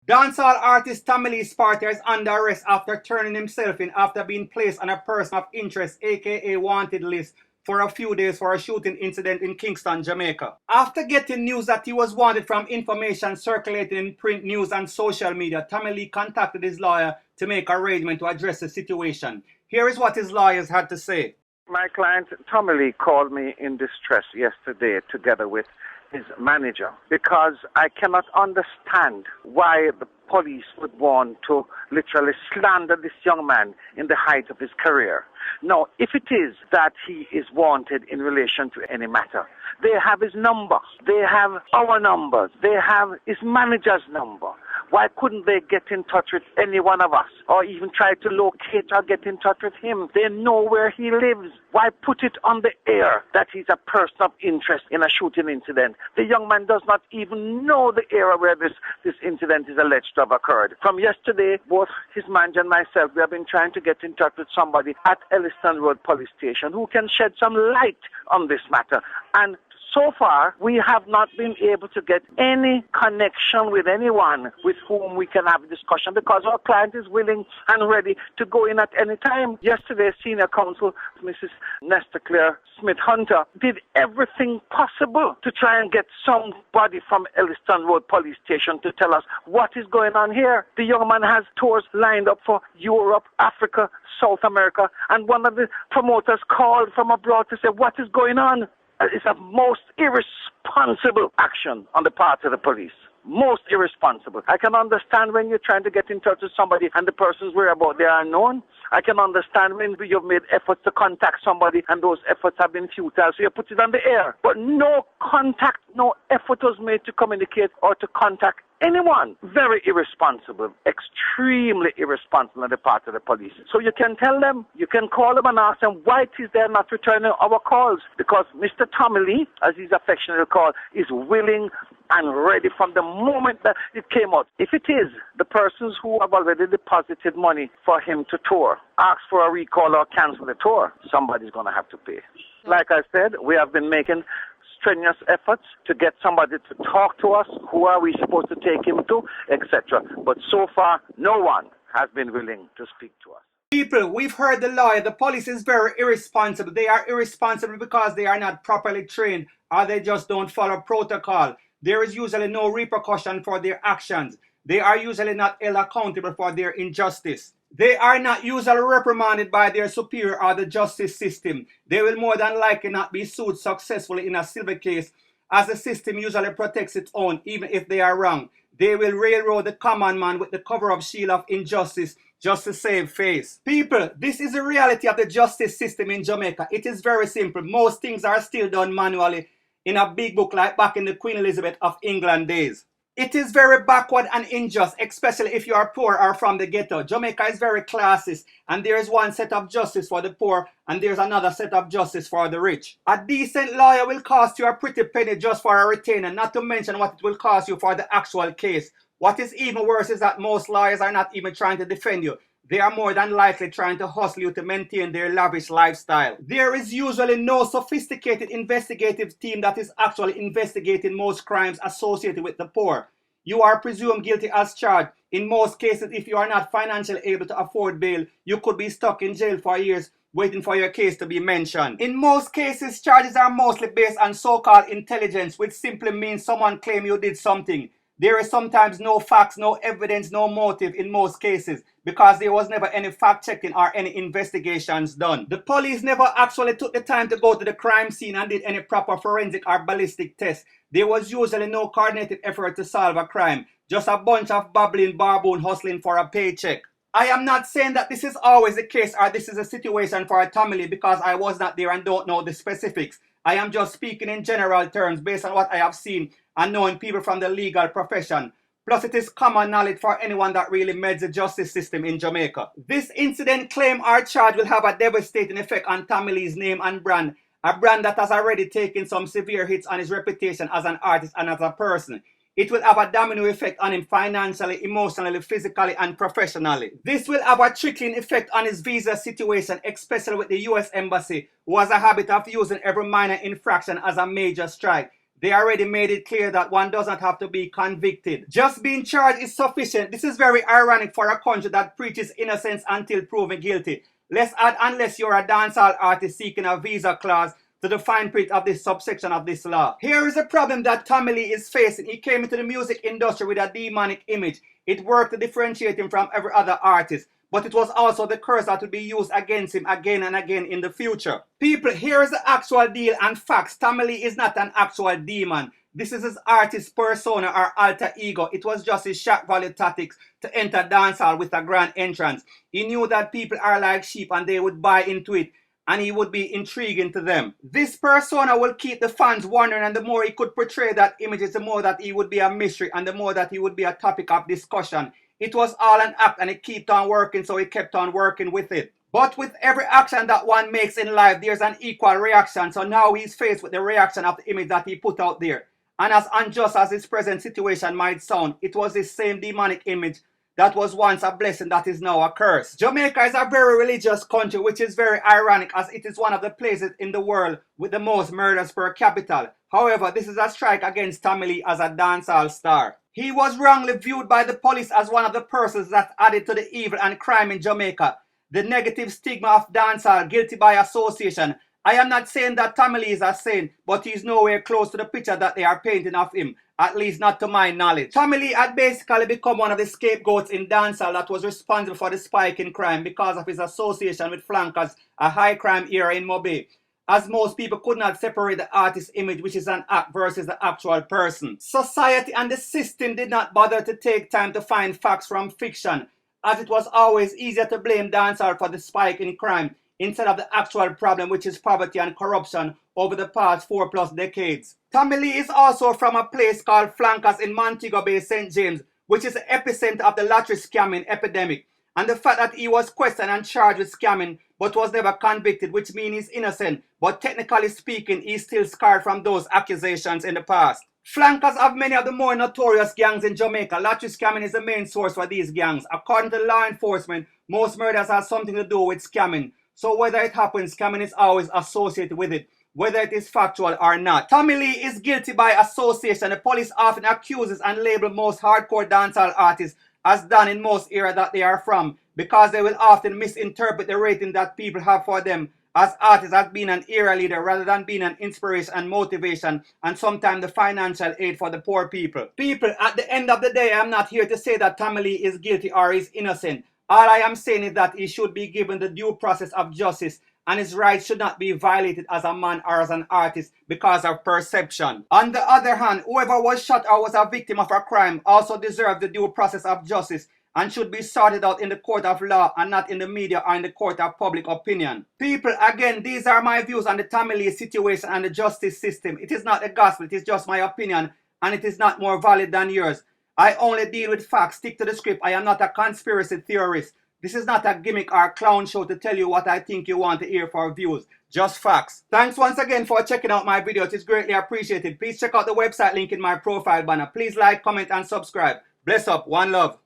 Dancehall artist Tommy Lee Sparta is under arrest after turning himself in after being placed on a person of interest aka wanted list for a few days for a shooting incident in Kingston, Jamaica. After getting news that he was wanted from information circulating in print news and social media, Tommy Lee contacted his lawyer to make arrangements to address the situation. Here is what his lawyers had to say. My client Tommy Lee called me in distress yesterday together with his manager because I cannot understand why the police would want to literally slander this young man in the height of his career. Now, if it is that he is wanted in relation to any matter, they have his number, they have our numbers, they have his manager's number. Why couldn't they get in touch with any one of us or even try to locate or get in touch with him? They know where he lives. Why put it on the air that he's a person of interest in a shooting incident? The young man does not even know the area where this incident is alleged to have occurred. From yesterday, both his manager and myself, we have been trying to get in touch with somebody at Elliston Road Police Station who can shed some light on this matter. And so far, we have not been able to get any connection with anyone with whom we can have a discussion because our client is willing and ready to go in at any time. Yesterday, Senior Counsel, Mrs. Nesta Claire Smith-Hunter, did everything possible to try and get somebody from Elliston Road Police Station to tell us what is going on here. The young man has tours lined up for Europe, Africa, South America, and one of the promoters called from abroad to say, what is going on? It's a most irresponsible action on the part of the police. Most irresponsible. I can understand when you're trying to get in touch with somebody and the person's whereabouts they are unknown. I can understand when you've made efforts to contact somebody and those efforts have been futile, so you put it on the air. But no contact, no effort was made to communicate or to contact anyone. Very irresponsible, extremely irresponsible on the part of the police. So you can tell them, you can call them and ask them why it is they're not returning our calls. Because Mr. Tommy Lee, as he's affectionately called, is willing and ready from the moment that it came out. If it is the persons who have already deposited money for him to tour, ask for a recall or cancel the tour, somebody's going to have to pay. Like I said, we have been making strenuous efforts to get somebody to talk to us. Who are we supposed to take him to, etc. But so far, no one has been willing to speak to us. People, we've heard the lawyer. The police is very irresponsible. They are irresponsible because they are not properly trained or they just don't follow protocol. There is usually no repercussion for their actions. They are usually not held accountable for their injustice. They are not usually reprimanded by their superior or the justice system. They will more than likely not be sued successfully in a civil case, as the system usually protects its own, even if they are wrong. They will railroad the common man with the cover-up shield of injustice just to save face. People, this is the reality of the justice system in Jamaica. It is very simple. Most things are still done manually in a big book like back in the Queen Elizabeth of England days. It is very backward and unjust, especially if you are poor or from the ghetto. Jamaica is very classist, and there is one set of justice for the poor, and there's another set of justice for the rich. A decent lawyer will cost you a pretty penny just for a retainer, not to mention what it will cost you for the actual case. What is even worse is that most lawyers are not even trying to defend you. They are more than likely trying to hustle you to maintain their lavish lifestyle. There is usually no sophisticated investigative team that is actually investigating most crimes associated with the poor. You are presumed guilty as charged. In most cases, if you are not financially able to afford bail, you could be stuck in jail for years waiting for your case to be mentioned. In most cases, charges are mostly based on so-called intelligence, which simply means someone claims you did something. There is sometimes no facts, no evidence, no motive in most cases because there was never any fact-checking or any investigations done. The police never actually took the time to go to the crime scene and did any proper forensic or ballistic tests. There was usually no coordinated effort to solve a crime, just a bunch of babbling baboon hustling for a paycheck. I am not saying that this is always the case or this is a situation for a Tommy Lee because I was not there and don't know the specifics. I am just speaking in general terms based on what I have seen and knowing people from the legal profession. Plus, it is common knowledge for anyone that really meds the justice system in Jamaica. This incident, claim or charge, will have a devastating effect on Tommy Lee's name and brand, a brand that has already taken some severe hits on his reputation as an artist and as a person. It will have a domino effect on him financially, emotionally, physically, and professionally. This will have a trickling effect on his visa situation, especially with the US Embassy, who has a habit of using every minor infraction as a major strike. They already made it clear that one does not have to be convicted. Just being charged is sufficient. This is very ironic for a country that preaches innocence until proven guilty. Let's add, unless you're a dancehall artist seeking a visa clause to the fine print of this subsection of this law. Here is a problem that Tommy Lee is facing. He came into the music industry with a demonic image. It worked to differentiate him from every other artist, but it was also the curse that would be used against him again and again in the future. People, here is the actual deal and facts. Tommy Lee is not an actual demon. This is his artist persona or alter ego. It was just his shock value tactics to enter dancehall with a grand entrance. He knew that people are like sheep and they would buy into it, and he would be intriguing to them. This persona will keep the fans wondering, and the more he could portray that image, the more that he would be a mystery and the more that he would be a topic of discussion. It was all an act and it kept on working, so he kept on working with it. But with every action that one makes in life, there's an equal reaction. So now he's faced with the reaction of the image that he put out there. And as unjust as his present situation might sound, it was this same demonic image that was once a blessing that is now a curse. Jamaica is a very religious country, which is very ironic as it is one of the places in the world with the most murders per capita. However, this is a strike against Tommy Lee as a dancehall star. He was wrongly viewed by the police as one of the persons that added to the evil and crime in Jamaica. The negative stigma of dancehall, guilty by association. I am not saying that Tommy Lee is a saint, but he is nowhere close to the picture that they are painting of him, at least not to my knowledge. Tommy Lee had basically become one of the scapegoats in dancehall that was responsible for the spike in crime because of his association with flankers, a high crime era in Mobile, as most people could not separate the artist's image, which is an act, versus the actual person. Society and the system did not bother to take time to find facts from fiction, as it was always easier to blame dancehall for the spike in crime instead of the actual problem, which is poverty and corruption over the past 4+ decades. Tommy Lee is also from a place called Flankers in Montego Bay, St. James, which is the epicenter of the lottery scamming epidemic. And the fact that he was questioned and charged with scamming but was never convicted, which means he's innocent, but technically speaking, he's still scarred from those accusations in the past. Flankers have many of the more notorious gangs in Jamaica. Lottery scamming is the main source for these gangs. According to law enforcement, most murders have something to do with scamming. So whether it happens, scamming is always associated with it, whether it is factual or not. Tommy Lee is guilty by association. The police often accuses and label most hardcore dancehall artists as done in most areas that they are from, because they will often misinterpret the rating that people have for them as artists as being an era leader rather than being an inspiration and motivation, and sometimes the financial aid for the poor people. People, at the end of the day, I'm not here to say that Tommy Lee is guilty or is innocent. All I am saying is that he should be given the due process of justice, and his rights should not be violated as a man or as an artist because of perception. On the other hand, whoever was shot or was a victim of a crime also deserves the due process of justice and should be sorted out in the court of law and not in the media or in the court of public opinion. People, again, these are my views on the Tommy Lee situation and the justice system. It is not the gospel, it is just my opinion, and it is not more valid than yours. I only deal with facts, stick to the script. I am not a conspiracy theorist. This is not a gimmick or a clown show to tell you what I think you want to hear for views. Just facts. Thanks once again for checking out my videos. It's greatly appreciated. Please check out the website link in my profile banner. Please like, comment, and subscribe. Bless up. One love.